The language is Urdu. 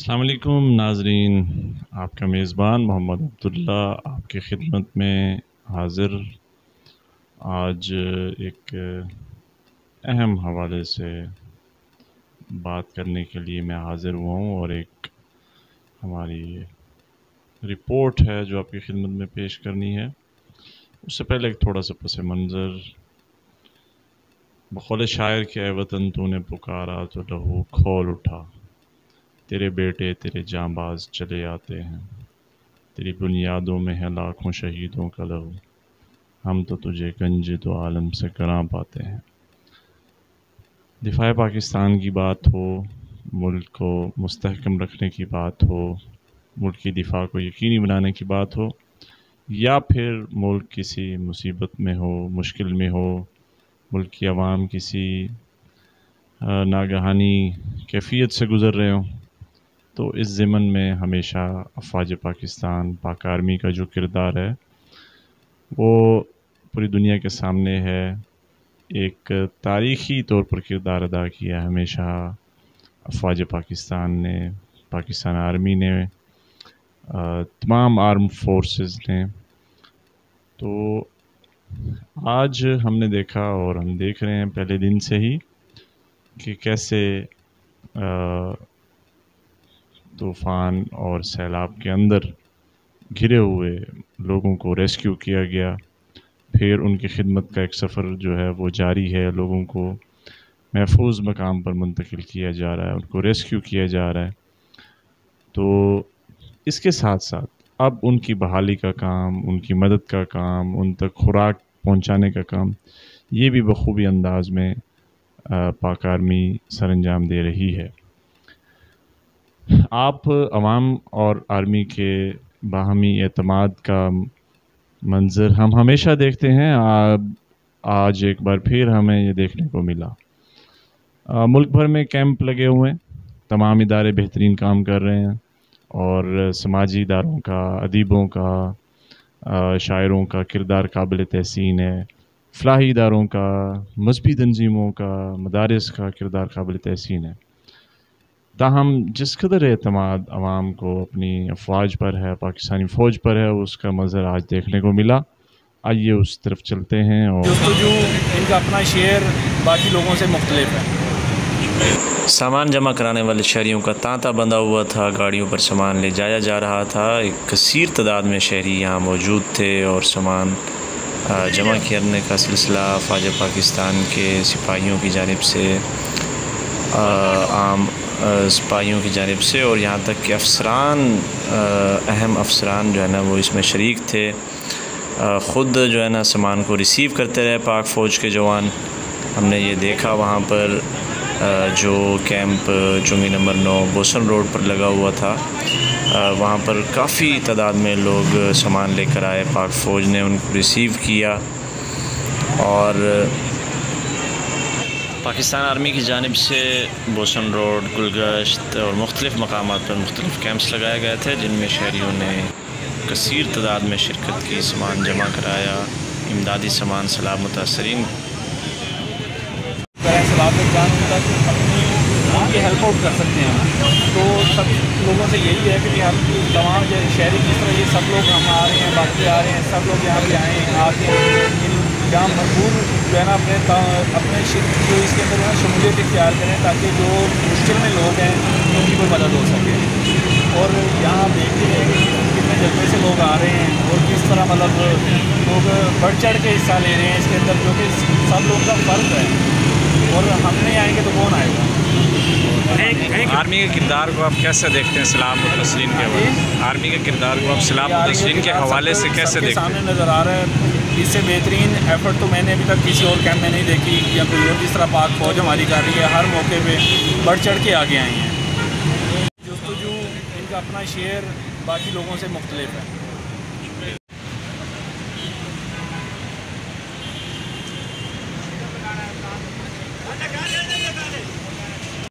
السلام علیکم ناظرین، آپ کا میزبان محمد عبداللہ آپ کی خدمت میں حاضر۔ آج ایک اہم حوالے سے بات کرنے کے لیے میں حاضر ہوا ہوں، اور ایک ہماری رپورٹ ہے جو آپ کی خدمت میں پیش کرنی ہے۔ اس سے پہلے ایک تھوڑا سا پس منظر۔ بقول شاعر کہ اے وطن تو نے پکارا تو لہو کھول اٹھا، تیرے بیٹے تیرے جانباز چلے آتے ہیں، تیری بنیادوں میں ہے لاکھوں شہیدوں کا لہو، ہم تو تجھے گنج دو عالم سے گراں پاتے ہیں۔ دفاع پاکستان کی بات ہو، ملک کو مستحکم رکھنے کی بات ہو، ملک کی دفاع کو یقینی بنانے کی بات ہو، یا پھر ملک کسی مصیبت میں ہو، مشکل میں ہو، ملک کی عوام کسی ناگہانی کیفیت سے گزر رہے ہوں، تو اس ضمن میں ہمیشہ افواج پاکستان پاک آرمی کا جو کردار ہے وہ پوری دنیا کے سامنے ہے۔ ایک تاریخی طور پر کردار ادا کیا ہمیشہ افواج پاکستان نے، پاکستان آرمی نے، تمام آرم فورسز نے۔ تو آج ہم نے دیکھا، اور ہم دیکھ رہے ہیں پہلے دن سے ہی، کہ کیسے طوفان اور سیلاب کے اندر گھرے ہوئے لوگوں کو ریسکیو کیا گیا، پھر ان کی خدمت کا ایک سفر جو ہے وہ جاری ہے، لوگوں کو محفوظ مقام پر منتقل کیا جا رہا ہے، ان کو ریسکیو کیا جا رہا ہے۔ تو اس کے ساتھ ساتھ اب ان کی بحالی کا کام، ان کی مدد کا کام، ان تک خوراک پہنچانے کا کام، یہ بھی بخوبی انداز میں پاک آرمی سر انجام دے رہی ہے۔ آپ عوام اور آرمی کے باہمی اعتماد کا منظر ہم ہمیشہ دیکھتے ہیں، آج ایک بار پھر ہمیں یہ دیکھنے کو ملا۔ ملک بھر میں کیمپ لگے ہوئے ہیں، تمام ادارے بہترین کام کر رہے ہیں، اور سماجی اداروں کا، ادیبوں کا، شاعروں کا کردار قابل تحسین ہے، فلاحی اداروں کا، مذہبی تنظیموں کا، مدارس کا کردار قابل تحسین ہے۔ تاہم جس قدر اعتماد عوام کو اپنی افواج پر ہے، پاکستانی فوج پر ہے، اس کا منظر آج دیکھنے کو ملا۔ آئیے اس طرف چلتے ہیں۔ اور جستجو ان کا اپنا شعر باقی لوگوں سے مختلف ہے۔ سامان جمع کرانے والے شہریوں کا تانتا بندھا ہوا تھا، گاڑیوں پر سامان لے جایا جا رہا تھا۔ ایک کثیر تعداد میں شہری یہاں موجود تھے، اور سامان جمع کرنے کا سلسلہ افواج پاکستان کے سپاہیوں کی جانب سے، عام سپاہیوں کی جانب سے، اور یہاں تک کہ افسران، اہم افسران جو ہے نا وہ اس میں شریک تھے۔ خود جو ہے نا سامان کو ریسیو کرتے رہے پاک فوج کے جوان۔ ہم نے یہ دیکھا وہاں پر جو کیمپ چنگی نمبر 9 بوسن روڈ پر لگا ہوا تھا، وہاں پر کافی تعداد میں لوگ سامان لے کر آئے، پاک فوج نے ان کو ریسیو کیا، اور پاکستان آرمی کی جانب سے بوسن روڈ، گلگشت اور مختلف مقامات پر مختلف کیمپس لگائے گئے تھے، جن میں شہریوں نے کثیر تعداد میں شرکت کی، سامان جمع کرایا، امدادی سامان سیلاب متاثرین ان کی ہیلپ آؤٹ کر سکتے ہیں۔ تو سب لوگوں سے یہی ہے کہ ہم تمام شہری جس طرح یہ سب لوگ ہم آ رہے ہیں، باقی آ رہے ہیں، سب لوگ یہاں پہ آئیں، آ کے جہاں بھرپور جو ہے نا اپنے جو اس کے اندر شمولیت اختیار کریں، تاکہ جو مشکل میں لوگ ہیں ان کی کوئی مدد ہو سکے۔ اور یہاں دیکھتے ہیں کہ کتنے جلدے سے لوگ آ رہے ہیں، اور کس طرح مطلب لوگ بڑھ چڑھ کے حصہ لے رہے ہیں اس کے اندر، جو کہ سب لوگوں کا فرض ہے، اور ہم نہیں آئیں گے تو کون آئے گا۔ آرمی کے کردار کو آپ کیسے دیکھتے ہیں سیلاب متاثرین کے حوالے سے؟ آرمی کے کردار کو آپ سیلاب متاثرین کے حوالے سے کیسے دیکھتے ہیں؟ سامنے نظر آ رہا ہے، اس سے بہترین ایفرٹ تو میں نے ابھی تک کسی اور کیمپ میں نہیں دیکھی، یا کوئی اور جس طرح پاک فوج ہماری کر رہی ہے، ہر موقع پہ بڑھ چڑھ کے آگے آئی ہیں۔ جستجو ان کا اپنا شعر باقی لوگوں سے مختلف ہے۔